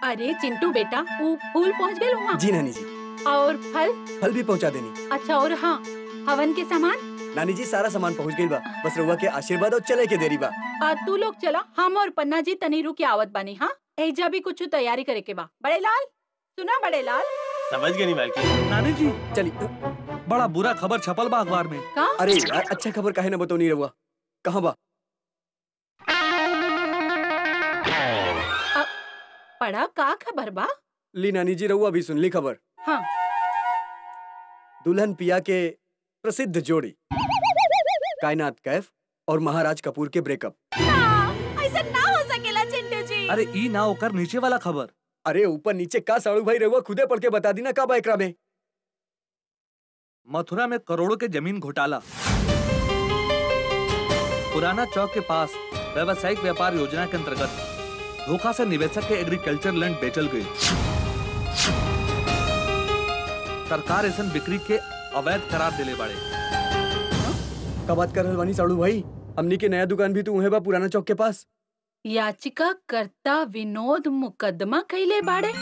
अरे चिंटू बेटा, वो फूल पहुँच गए वहाँ? जी नानी जी। और फल? फल भी पहुँचा देनी। अच्छा, और हाँ, हवन के सामान? नानी जी सारा सामान पहुँच गई बा, बस रउआ के आशीर्वाद और चले के देरी बा। तू लोग चला, हम और पन्ना जी तनीरू की आवत बानी। हाँ, एजा भी कुछ तैयारी करे के बा। बड़े लाल, सुना बड़े लाल? समझ गए नहीं मालकिन। नानी जी चली। बड़ा बुरा खबर छपल बा अखबार में। का? अरे यार, अच्छा खबर काहे ना बताओ नहीं रउआ। कहाँ बा? पढ़ा का खबर बा? ली नानी जी, रउआ भी सुन ली खबर। हाँ। दुल्हन पिया के प्रसिद्ध जोड़ी कायनात कैफ और महाराज कपूर के ब्रेकअप। ऐसा ना हो सकेला चिंटू जी। अरे ई ना होकर नीचे वाला खबर। अरे ऊपर नीचे का साड़ू भाई, रउआ खुदे पढ़ के बता दी ना का बा एकरा में। मथुरा में करोड़ों के जमीन घोटाला। पुराना चौक के पास व्यावसायिक व्यापार योजना के अंतर्गत धोखा से निवेशक के एग्रीकल्चर लैंड बेचल गई। सरकार ऐसा बिक्री के अवैध करार दिले बाड़े। का बात कर रहल बानी साड़ू भाई? हमनी के नया दुकान भी तो उहे बा पुराना चौक के पास। याचिका कर्ता विनोद मुकदमा कैले बाड़े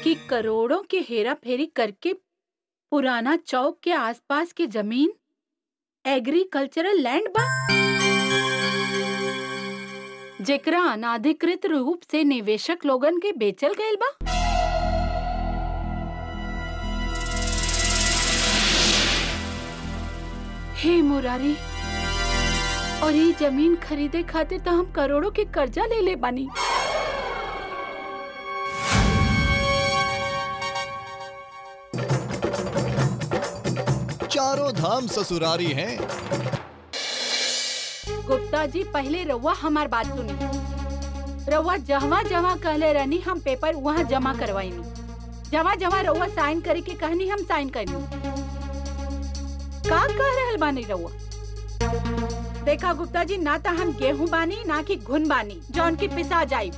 कि करोड़ों के हेरा फेरी करके पुराना चौक के आसपास के जमीन एग्रीकल्चरल लैंड बा, जेकरा अनाधिकृत रूप से निवेशक लोगन के बेचल गयल बा। हे मुरारी, और ये जमीन खरीदे खातिर तो हम करोड़ों के कर्जा ले ले बानी। चारों धाम ससुरारी हैं। गुप्ता जी, पहले रउआ हमार बात सुनी। रउआ जहाँ जहाँ कहले रहनी हम पेपर वहाँ जमा करवाईनी। जहाँ जहाँ रउआ साइन करे के कहनी हम साइन करनी। का कह रहल बानी रउआ? देखा गुप्ता जी, ना तो हम गेहूं बानी ना कि घुन बानी जौन की पिसा जाई।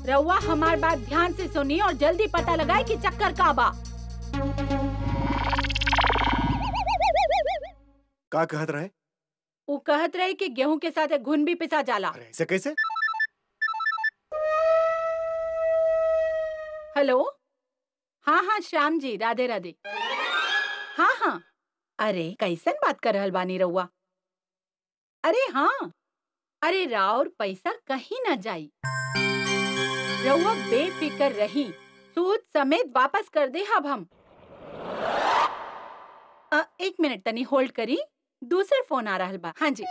रउआ हमार बात ध्यान से सुनी और जल्दी पता लगाए कि चक्कर का बा। का कहत रहे? वो कहत रहे कि गेहूं के साथ घुन भी पिसा जाला। अरे ऐसे कैसे? हेलो, हाँ हाँ श्याम जी, राधे राधे। हाँ हाँ, अरे कैसन बात कर रहल बानी रउआ? अरे हाँ, अरे राउर पैसा कहीं न जाई। रउआ बेफिक्र रही, सूद समेत वापस कर दे हम। एक मिनट तनी होल्ड करी, दूसरा फोन आ रहल बा। हाँ जी,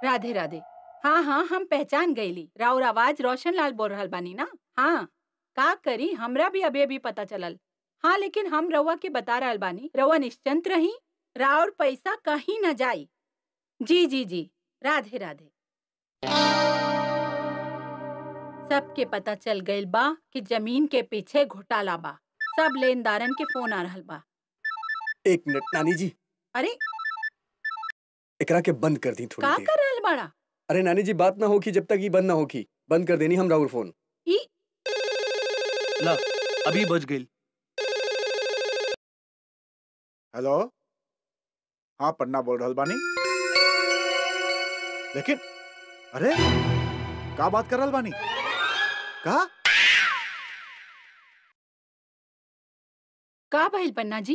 राधे राधे। हाँ हाँ, हम पहचान गईली। राउर आवाज रोशन लाल बोल रहल बानी ना? हाँ, का करी, हमरा भी अभी पता चलल। हाँ, लेकिन हम रउआ के बता रहल बानी, रउआ निश्चिंत रही, राउर पैसा कहीं न जाई। जी जी जी, राधे राधे। सबके पता चल गइल बा कि जमीन के पीछे घोटाला बा। सब लेनदारन के फोन आ रहल बा। एक मिनट नानी जी। अरे एकरा के बंद कर दी थोड़ी का देर। कर रहल बाड़ा? अरे नानी जी, बात ना होगी जब तक ये बंद ना होगी। बंद कर देनी हम राउर फोन। ला, अभी बज गई। हेलो, हाँ पन्ना बोल रहल बानी। लेकिन अरे का बात कर रहल बानी? का भइल पन्ना जी?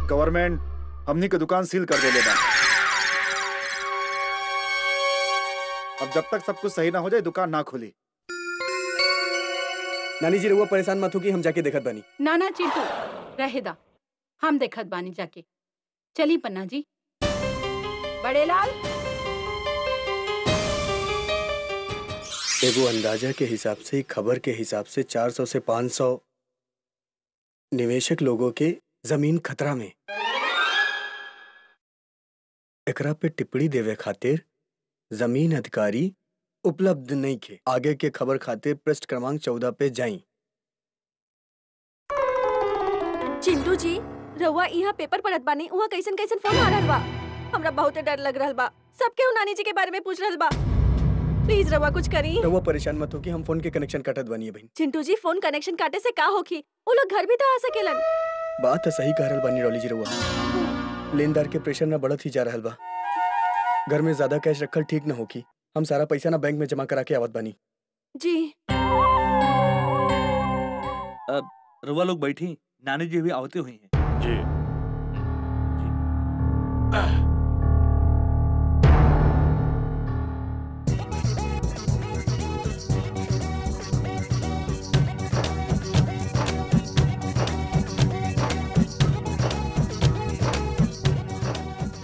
गवर्नमेंट हमनी के दुकान सील कर देले बा। अब जब तक सब कुछ सही ना हो जाए दुकान ना खुली। नानी जी, रउआ परेशान मत हो कि हम जाके देखत बानी। ना ना चिंटू, रहेदा, हम देखत बानी जाके। चली पन्ना जी। बड़े लाल, एगो अंदाजा के हिसाब से, खबर के हिसाब से 400 से 500 निवेशक लोगों के जमीन खतरा में। एकरा पे टिप्पणी देवे खातिर जमीन अधिकारी उपलब्ध नहीं थे। आगे के खबर खातिर पृष्ठ क्रमांक 14 पे जाई। चिंटू जी, रउआ यहाँ पेपर पढ़त बानी, वहाँ कैसन कैसन फोन आ रहल बा। हमरा बहुत डर लग रहल बा। सबके नानी जी के बारे में पूछ रहल बा। प्लीज रउआ कुछ करी। रउआ परेशान मत हो कि हम फोन के कनेक्शन काटत बानी बहन। चिंटू जी, फोन कनेक्शन काटे से का होखी? वो लोग घर भी तो आ सकेलन। बात तो सही कह रहल बानी रॉली जी। रउआ लेनदार के प्रेशर ना बढ़त ही जा रहल बा। घर में ज्यादा कैश रखल ठीक न होगी। हम सारा पैसा ना बैंक में जमा करा के आवत बानी। जी। रउआ लोग बैठी, नानी जी भी आवती हुई हैं। जी।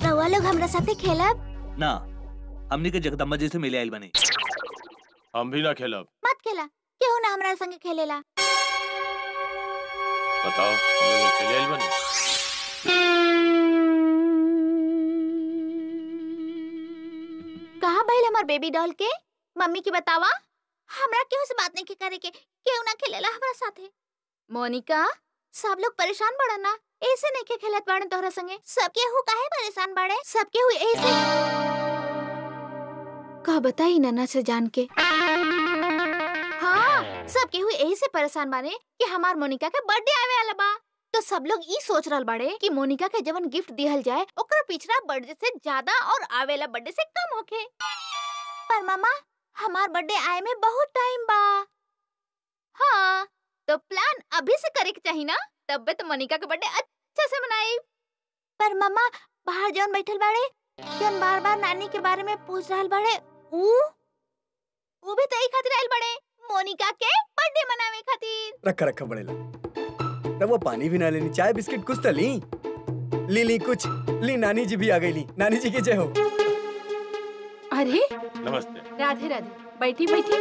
रउआ लोग हमरा साथे खेलब? ना, हमनी के जगदम्बा जी से मिले आइल बनी। हम भी ना खेलब। मत खेला, केहू ना हमरा संगे खेलेला। बताओ, हम लोग खेले आइल बनी। कहाँ भइल हमर बेबी डॉल के? मम्मी की बतावा। हमरा केहू से बात नहीं के करे के, केहू ना खेलेला हमरा साथे। मोनिका, सब लोग परेशान बड़ा ना, ऐसे नहीं के खेलत बाड़े तोहरा संगे। सब केहू काहे परेशान बाड़े? सब केहू ऐसे का बताई नन्ना से जान के। हाँ, सब केहू ऐसे परेशान बाड़े कि हमार मोनिका के बर्थडे आवे वाला बा। तो सब लोग ई सोच रहल बाड़े कि मोनिका के जवन गिफ्ट दिहल जाए ओकरा पिछला बर्थडे से ज्यादा और आवेला बर्थडे से कम होखे। पर मामा, हमार बर्थडे आए में बहुत टाइम बा। हाँ, तो प्लान अभी से करे के चाहिए ना, तब तो मोनिका के बर्थडे अच्छा से मनाई। पर मामा, बाहर जौन बैठल बाड़े, जौन बार-बार नानी के बारे में पूछ रहल बाड़े, ऊ भी तई खातिर आइल बाड़े, मोनिका के बर्थडे मनावे खातिर। रखा रखा बड़ेला। ना वो पानी भी ना लेनी, चाय बिस्किट कुछ तो ली ली कुछ ली। नानी जी भी आ गई ली। नानी जी की जय हो। अरे नमस्ते। राधे राधे, बैठी बैठी।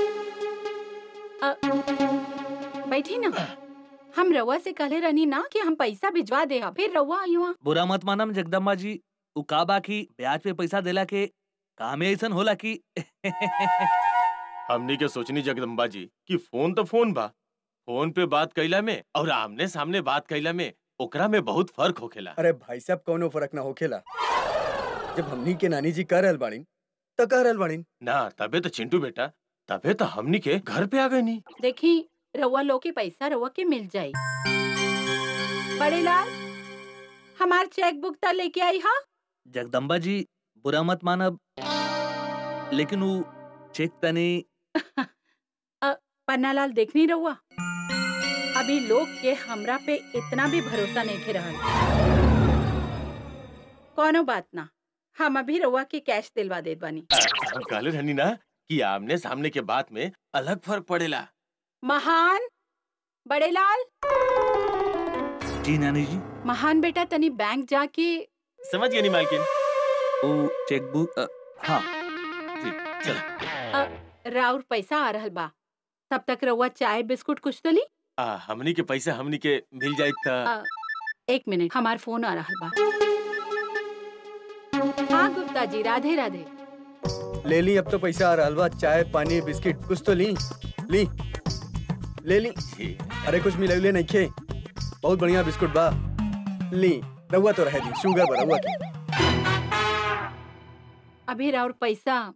बैठी ना। हम रउआ से कहले रहनी ना कि हम पैसा भिजवा दे, फिर रउआ आई हुआ। बुरा मत मानम जगदम्बा जी, उ का बा की ब्याज पे पैसा देला के काम ऐसन होला कि हमनी के सोचनी जगदम्बा जी कि फोन तो फोन बा, फोन पे बात कैला में और आमने सामने बात कैला में ओकरा में बहुत फर्क होखेला। अरे भाई साहब, कौनो फर्क ना होखेला। जब हमनी के नानी जी कह रहल बाड़ीन तो कह रहल बाड़ीन ना। तबे तो चिंटू बेटा, तबे तो हमनी के घर पे आ गए नी। देखी, रउआ लोग के पैसा रउआ के मिल जाई। बड़े लाल, हमार चेक बुक ता लेके आई हा। जगदम्बा जी बुरा मत मानब, लेकिन उ चेक तनी पन्नालाल देखनी रउआ, अभी लोग के हमरा पे इतना भी भरोसा नहीं थे रहल। कोनो बात ना, हम अभी रउआ के कैश दिलवा देत बानी। हम कहले रहनी ना कि आमने सामने के बात में अलग फर्क पड़ेला। महान, बड़े लाल। जी नानी जी। महान बेटा, तनी बैंक जाके। समझ गए नी मालकिन। उ चेकबुक हाँ जी चला। राउर पैसा आ रहल बा, तब तक रउआ चाय बिस्कुट कुछ तो ली। हमनी के पैसा हमनी के मिल जाए त। एक मिनट, हमार फोन आ रहल बा। हाँ गुप्ता जी, राधे राधे। ले ली। अब तो पैसा आ रहल बा, चाय पानी बिस्किट कुछ तो ली ले ली। अरे कुछ मिलौले नहीं खे, बहुत बढ़िया बिस्कुट बा। ली, रउआ तो रह दी, शुगर बा रउआ के। अभी राउर पैसा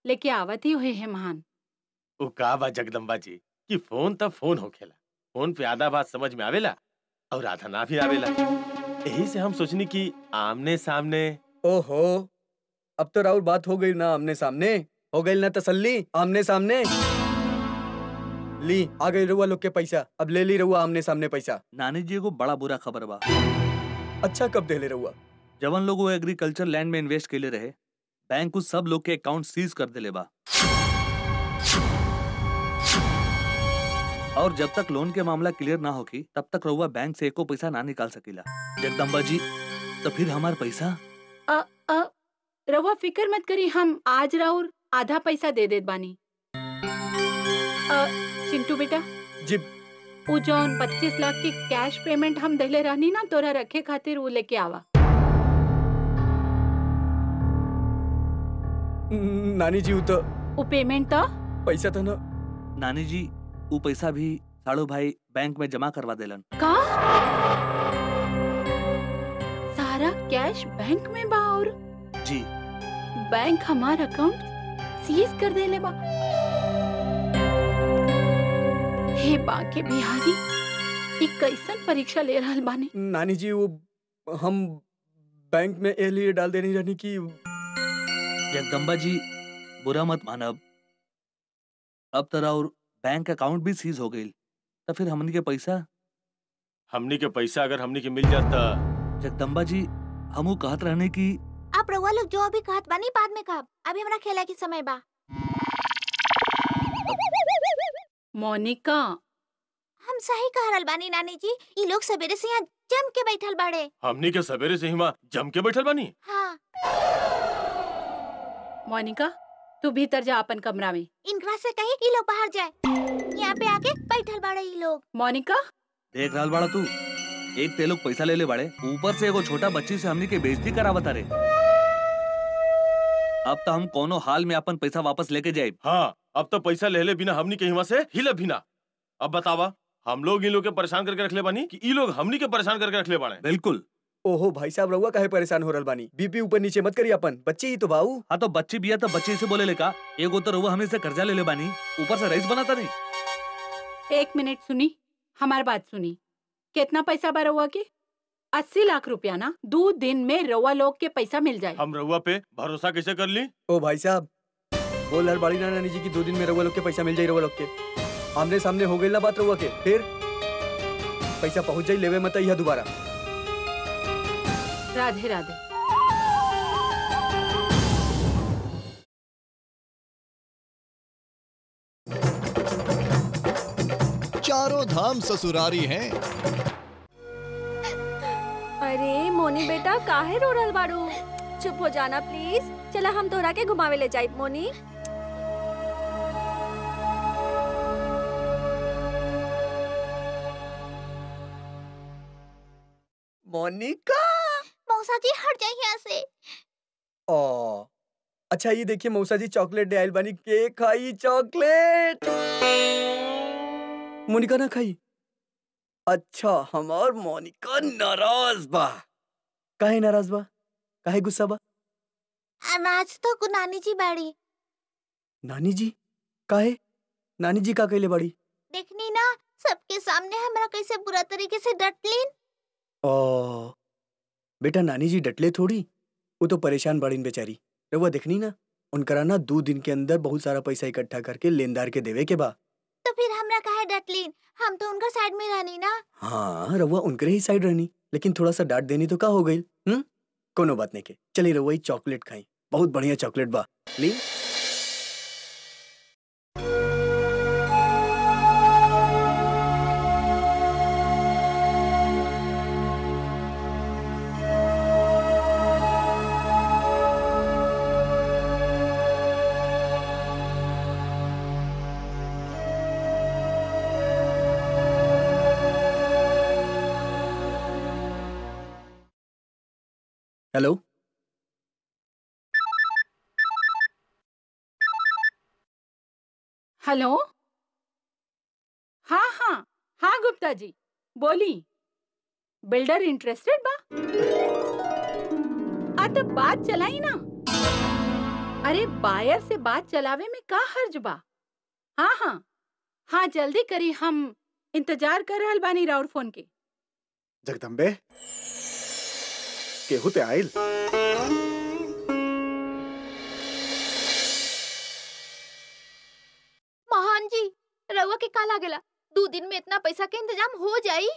लेके आवत ही हुए है महान। वो का बा जगदम्बा जी कि फोन तो फोन होखेला, फोन पे आधा बात समझ में आवेला और आधा ना भी आवेला। यही से हम सोचनी कि आमने सामने। ओहो, अब तो राउर बात हो गई ना, आमने सामने हो गई ना तसल्ली। आमने सामने ली, आ गई रउआ लोग के पैसा। अब ले ली रउआ आमने सामने पैसा। नानी जी को बड़ा बुरा खबर बा। अच्छा, कब दे ले रउआ? जवन लोग वो एग्रीकल्चर लैंड में इन्वेस्ट केले रहे, बैंक उस सब लोग के अकाउंट सीज कर देले बा। और जब तक लोन के मामला क्लियर ना होगी, तब तक रउआ बैंक से एको पैसा ना निकाल सकीला। जगदम्बा जी, तो फिर हमार पैसा? रउआ फिक्र मत करी, हम आज राउर आधा पैसा दे देत बानी। चिंटू बेटा जी, वो जौन 25 लाख की कैश पेमेंट हम देले रहनी ना तोरा रखे खातिर, वो लेके आवा। नानी जी वो पेमेंट तो पैसा था ना। नानी जी, वो पैसा भी साड़ू भाई बैंक में जमा करवा देलन। का सारा कैश बैंक में बा और जी बैंक हमार अकाउंट सीज कर देले बा। हे बाके बिहारी, ये कैसन परीक्षा ले रहल बानी? नानी जी, वो हम बैंक में ए लिए डाल देनी रहनी की जगदम्बा जी बुरा मत मानब, अब तरह और बैंक अकाउंट भी सीज हो गई, तो फिर हमनी के पैसा। हमनी के पैसा अगर हमनी के मिल जाता। जगदम्बा जी हमू कहत रहने की आप रउआ लोग जो अभी कहत बानी बाद में कहब, अभी हमरा खेला के समय बा। मोनिका, हम सही कह रहल बानी नानी जी, ये लोग सवेरे से यहाँ जम के बैठल बाड़े। हमनी के सवेरे से ही वहाँ जम के बैठल बानी। हाँ, मोनिका तू भीतर जा अपन कमरा में। इनकरा से कही कि लोग बाहर जाए, यहाँ पे आके बैठल बाड़े ये लोग। मोनिका देख रहल बाड़ा तू, एक ते लोग पैसा ले ले बाड़े, ऊपर से एगो छोटा बच्ची से हमनी के बेइज्जती करावत रे। अब तो हम कोनो हाल में अपन पैसा वापस लेके जाए। हाँ, अब तो पैसा ले बिना हमनी के हिमा से हिले बिना। अब बतावा, हम लोग इन लोग के परेशान करके रखले बानी कि ई लोग हमनी के परेशान करके रखले बाड़े। बिल्कुल। ओहो भाई साहब, रउआ काहे परेशान हो रहल बानी? बीपी ऊपर नीचे मत करिए अपन, बच्ची ही तो बाऊ। हाँ तो बच्ची बिया तो बच्ची से बोले लेका, एगो तो रउआ हमें से कर्जा ले ले बानी, ऊपर से रईस बनाता नहीं। एक मिनट सुनी, हमारी बात सुनी। कितना पैसा बा रउआ के? 80 लाख रुपया ना? 2 दिन में रउआ लोग के पैसा मिल जाए। हम रउआ पे भरोसा कैसे कर ली? ओ भाई साहब, बोल हर बाड़ी नानी जी की 2 दिन में रउआ लोग के पैसा मिल जाई। रउआ लोग के आमने सामने हो गई ना बात रउआ के, फिर पैसा पहुंच जाई, लेवे मत आइहा दोबारा। राधे राधे। चारों धाम ससुरारी हैं। अरे मोनी बेटा काहे रो रहल बाड़ू? चुप हो जाना प्लीज। चला हम तोहरा के घुमावे ले जाई। मोनी मोनिका। मौसा जी हट जाइए यहाँ से। ओ अच्छा, ये देखिए मौसा जी चॉकलेट ले आइल बानी। के खाई चॉकलेट? मोनिका ना खाई? अच्छा, हमार मोनिका नाराज बा। काहे नाराज बा? काहे गुस्सा बा? अनाज तो को नानी जी बाड़ी। नानी जी? काहे? नानी जी का कहले बाड़ी? देखनी ना, सबके सामने हमरा कैसे बुरा तरीके से डटलीन। ओ बेटा, नानी जी डटले थोड़ी, वो तो परेशान बाड़ीन बेचारी। रउआ देखनी ना, उनकरा ना 2 दिन के अंदर बहुत सारा पैसा इकट्ठा करके लेनदार के देवे के बा। तो फिर हमरा काहे डटलीन? हम तो उनका साइड में रहनी ना। हाँ, रउआ उनकरे ही साइड रहनी, लेकिन थोड़ा सा डांट देनी तो का हो गई? कोनो बात नहीं के, चलिए रउआ ही चॉकलेट खाई, बहुत बढ़िया चॉकलेट बा। ली। Hello, hello. हाँ हाँ हाँ गुप्ता जी बोली। बिल्डर इंटरेस्टेड बा? तो बात चलाई ना। अरे बायर से बात चलावे में का हर्ज बा? हाँ हाँ हाँ, जल्दी करी, हम इंतजार कर रहल बानी राउर फोन के। जगदम्बे, केहू ते आइल? महान जी, रउआ के का लागेला 2 दिन में इतना पैसा के इंतजाम हो जाई?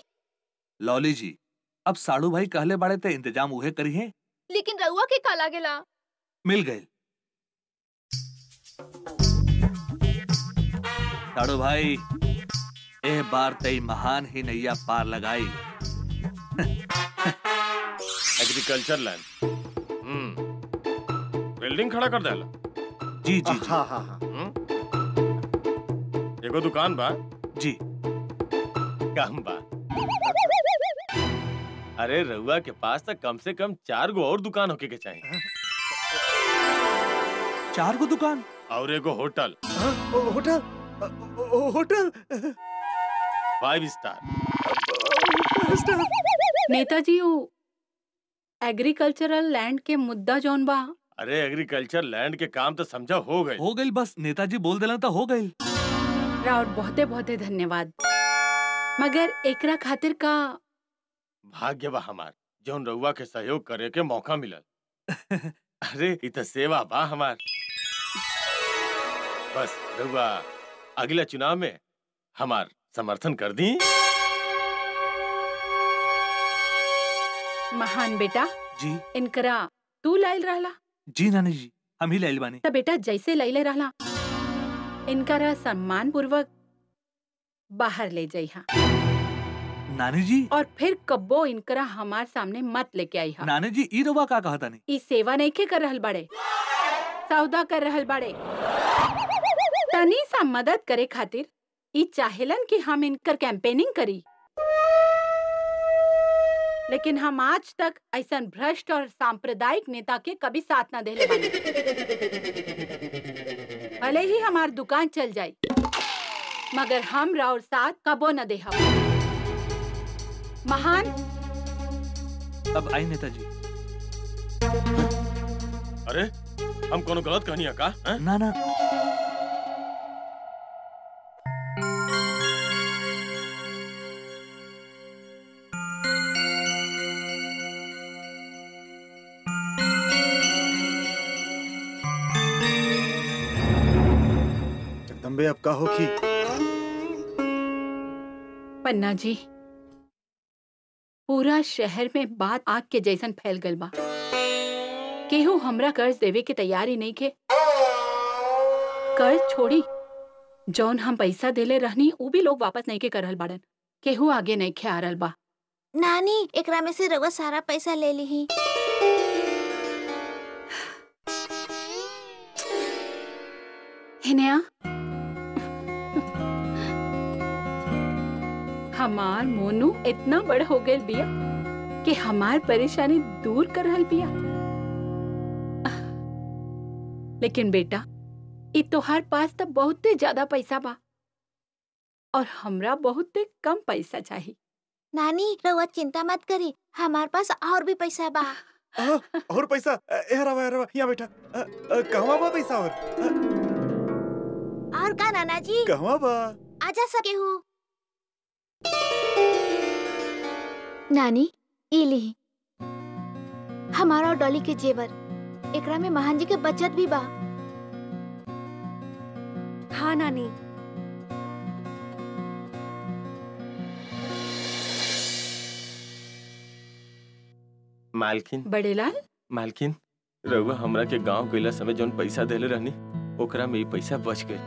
लॉली जी, अब साड़ू भाई कहले बाड़े ते इंतजाम उहे करी है। लेकिन रउआ के का लागेला? मिल गए। साड़ू भाई, ए बार तई महान ही नैया पार लगाई। Agriculture land. बिल्डिंग खड़ा कर देला। जी जी जी। हाँ हाँ हाँ। एगो दुकान बा जी। काम बा। अरे रउआ के पास तो कम से कम 4 गो और दुकान होके के चाहिए। 4 गो दुकान और एगो होटल। होटल? Hotel 5 star. नेताजी, वो एग्रीकल्चरल लैंड के मुद्दा जौन बा। अरे एग्रीकल्चर लैंड के काम तो समझा हो गई। बस नेताजी बोल देला तो हो गई। राउत बहुते बहुते धन्यवाद, मगर एकरा खातिर का भाग्य बा हमार जौन रउआ के सहयोग करे के मौका मिलल। अरे इ त सेवा बा हमार। बस रउआ अगला चुनाव में हमार समर्थन कर दी। महान बेटा, जी इनकरा तू लाइल रहला जी नानी जी, हम ही लाइल बानी। त बेटा जैसे लैले रहला इनकरा सम्मान पूर्वक बाहर ले जाइहा नानी जी, और फिर कब्बो इनकरा हमार सामने मत लेके आइहा। नानी जी ई रउआ का कहता नहीं? ई सेवा नहीं के कर रहल बाड़े, सौदा कर रहल बाड़े। तनी सा मदद करे खातिर ई चाहेलन कि हम इनकर कैंपेनिंग करी, लेकिन हम आज तक ऐसा भ्रष्ट और सांप्रदायिक नेता के कभी साथ ना देले बानी। भले ही हमार दुकान चल जाई, मगर हम राउर साथ कबो न देहब। महान, अब आई नेताजी। अरे हम कोनो गलत कहनी का? ना ना, जगदम्बे अब का होखी? पन्ना जी, पूरा शहर में बात आग के जैसन फैल गल बा। केहू हमरा कर्ज देवे के तैयारी नहीं के। कर्ज छोड़ी, जौन हम पैसा देले रहनी उ भी लोग वापस नहीं के करल बाड़न। केहू आगे नहीं खे आ रहल बा। नानी, एकरा में से रउआ सारा पैसा ले लीही। हिनेया, हमार मोनू इतना बड़ हो गए बिया कि हमार परेशानी दूर कर रहल बिया। लेकिन बेटा, इ तोहार पास तो बहुते ज्यादा पैसा बा और हमरा बहुते कम पैसा चाहिए। नानी, रउआ चिंता मत करी, हमार पास और भी पैसा बा। और पैसा? रवा यहाँ बैठा। कहवा बा पैसा? और का नाना जी? कहवा बा? आजा सके हूँ। नानी, ई ली हमारा और डॉली के जेवर। एकरा में महान जी के बचत भी बा। हाँ नानी। मालकिन, बड़ेलाल, मालकिन, रउआ हमरा के गांव गइला समय जौन पैसा देले रहनी ओकरा में ई पैसा बच गए।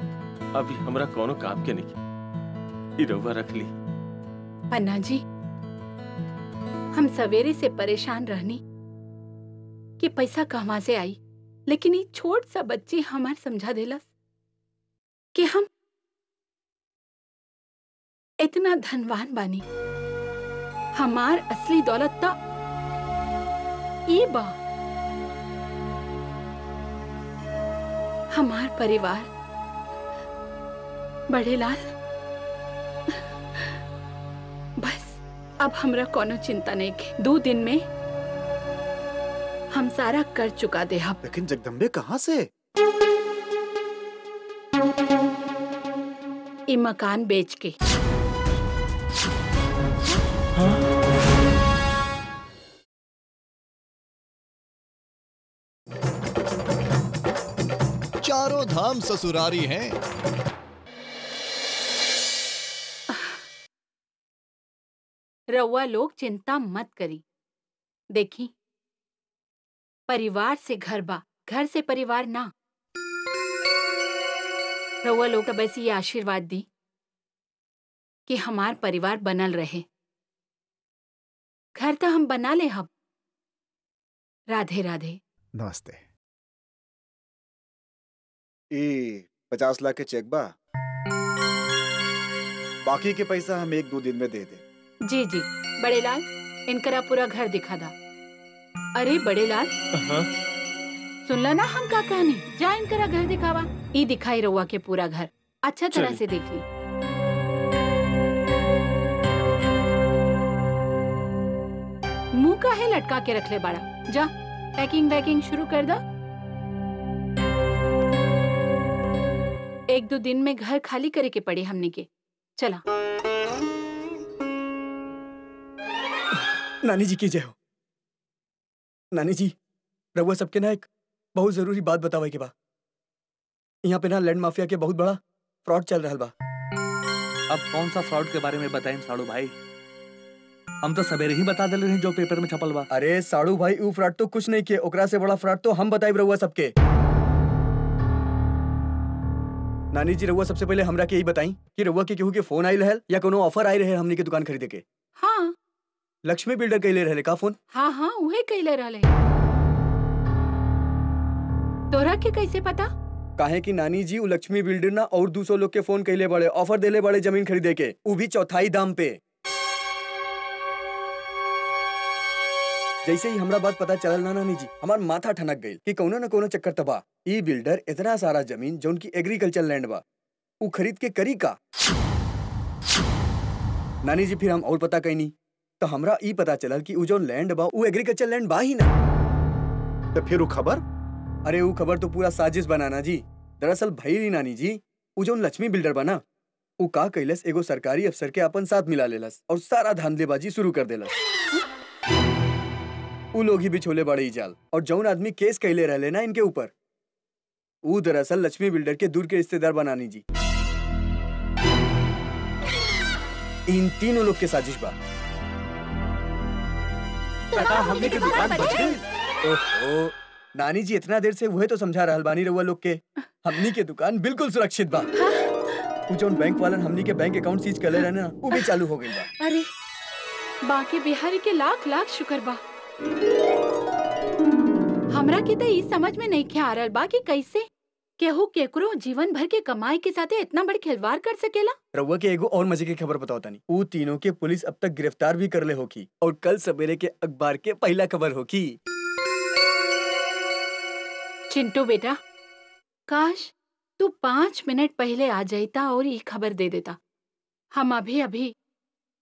अभी हमरा कोनो काम के नहीं। ई रउआ रख ली। पन्ना जी, हम सवेरे से परेशान रहनी कि पैसा कहाँ से आई, लेकिन ये छोट सा बच्ची हमार समझा देलस कि हम इतना धनवान बानी। हमार असली दौलत ता ई बा, हमार परिवार। बड़ेलाल, बस अब हमरा कोनो चिंता नहीं के। 2 दिन में हम सारा कर चुका दे। हम लेकिन जगदम्बे कहाँ से? ई मकान बेच के। चारों धाम ससुरारी हैं। रउआ लोग चिंता मत करी। देखी, परिवार से घर बा, घर से परिवार ना। रउआ लोग अब ऐसी ये आशीर्वाद दी कि हमार परिवार बनल रहे। घर तो हम बना ले। हम राधे राधे। नमस्ते। ये 50 लाख के चेक बा, बाकी के पैसा हम 1-2 दिन में दे दे। जी जी। बड़ेलाल, इनकरा पूरा घर दिखा दा। अरे बड़ेलाल, सुनला ना हम का कहानी? जा इनकरा घर दिखावा। ई दिखाई रउआ के पूरा घर अच्छा तरह से देख ली। मुंह काहे लटका के रख ले बाड़ा? जा पैकिंग वैकिंग शुरू कर दा। 1-2 दिन में घर खाली करे के पड़े हमने के। चला। नानी जी की जय हो। नानी जी, रउआ सबके ना एक बहुत जरूरी बात बतावे के बा। यहाँ पे ना लैंड माफिया के बहुत बड़ा फ्रॉड चल रहा बा। अब कौन सा फ्रॉड के बारे में बताएं साड़ू भाई? हम तो सवेरे ही बता दिले रही जो पेपर में छपल बा। अरे साड़ू भाई, ऊ फ्रॉड तो कुछ नहीं किए, ओकरा से बड़ा फ्रॉड तो हम बताई रहुआ सबके। नानी जी, रहुआ सबसे पहले हमरा के यही बताई कि रहुआ के केहू के फोन आई रहल या कोनो ऑफर आई रहे हमनी के दुकान खरीदे के? हाँ लक्ष्मी बिल्डर कइले रहले का फोन? हाँ उहे कइले रहले। तोरा के कैसे पता? काहे कि नानी जी, उ लक्ष्मी बिल्डर ना और 200 लोग के फोन कइले बड़े, ऑफर देले बड़े जमीन खरीदे के, उ भी चौथाई दाम पे। जैसे ही हमरा बात पता चलल ना नानी जी, हमार माथा ठनक गइल कि कोनो न कोनो चक्कर तबा। ई बिल्डर इतना सारा जमीन जौन की एग्रीकल्चर लैंड बा, उ खरीद के करी का? नानी जी, फिर हम और पता कइनी तो हमरा ई पता चलल कि उ जौन लैंड बा उ एग्रीकल्चर लैंड बा ही ना। तो फिर वो खबर? अरे उ खबर तो पूरा साजिश बनाना जी। दरअसल भई नानी जी, उ जौन लक्ष्मी बिल्डर बना, उ का कइलस, एगो सरकारी अफसर के अपन साथ मिला लेलस और सारा धांधलेबाजी शुरू कर देलस। उ लोग ही बिछोले बड़े ही जाल, और जौन आदमी केस कइले रहले ना इनके ऊपर, उ दरअसल लक्ष्मी बिल्डर के दूर के रिश्तेदार बनानी जी। इन तीनों लोग के साजिश बा। हमने के दुकान बच गई। ओहो, नानी जी इतना देर से वही तो समझा रहल बानी रहुआ लोग के, हमनी के दुकान बिल्कुल सुरक्षित बा। उ जौन बैंक वालन हमनी के बैंक अकाउंट सीज करले रहने ना, उ भी चालू हो गइल बा। अरे बाकी बिहारी के लाख लाख शुक्र बा। हमरा के तो ई समझ में नहीं आ रहल बा कि कैसे केहू केकरो जीवन भर के कमाई के साथे इतना बड़ खिलवाड़ कर सकेला। रहुआ के एगो और मजे की खबर बताओ तानी, उ तीनों के पुलिस अब तक गिरफ्तार भी कर ले होकी और कल सवेरे के अखबार के पहला खबर होकी। चिंटू बेटा, काश तू 5 मिनट पहले आ जाता और ये खबर दे देता। हम अभी अभी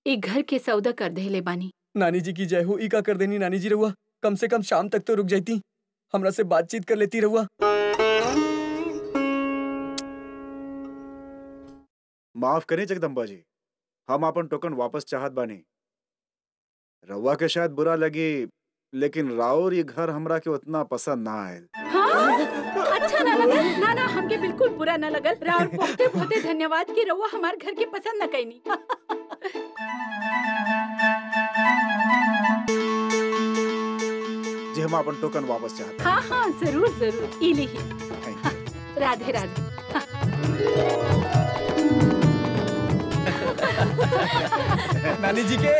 एक घर के सौदा कर देले बानी। नानी जी की जय हो। ई का कर देनी नानी जी, रहुआ कम से कम शाम तक तो रुक जाती, हमरा से बातचीत कर लेती रहुआ। माफ करें जगदम्बा जी, हम अपन टोकन वापस चाहत बानी। रउआ के शायद बुरा लगी, लेकिन राउर ये घर हमरा के उतना पसंद ना आयल। हाँ? अच्छा ना लगल? ना हमके बिल्कुल बुरा ना लगल। राउर बहुते बहुते धन्यवाद कि रउआ हमार घर के पसंद न कइनी। जी हम अपन टोकन वापस चाहते। हाँ जरूर ई लीही। राधे राधे। नानी जी के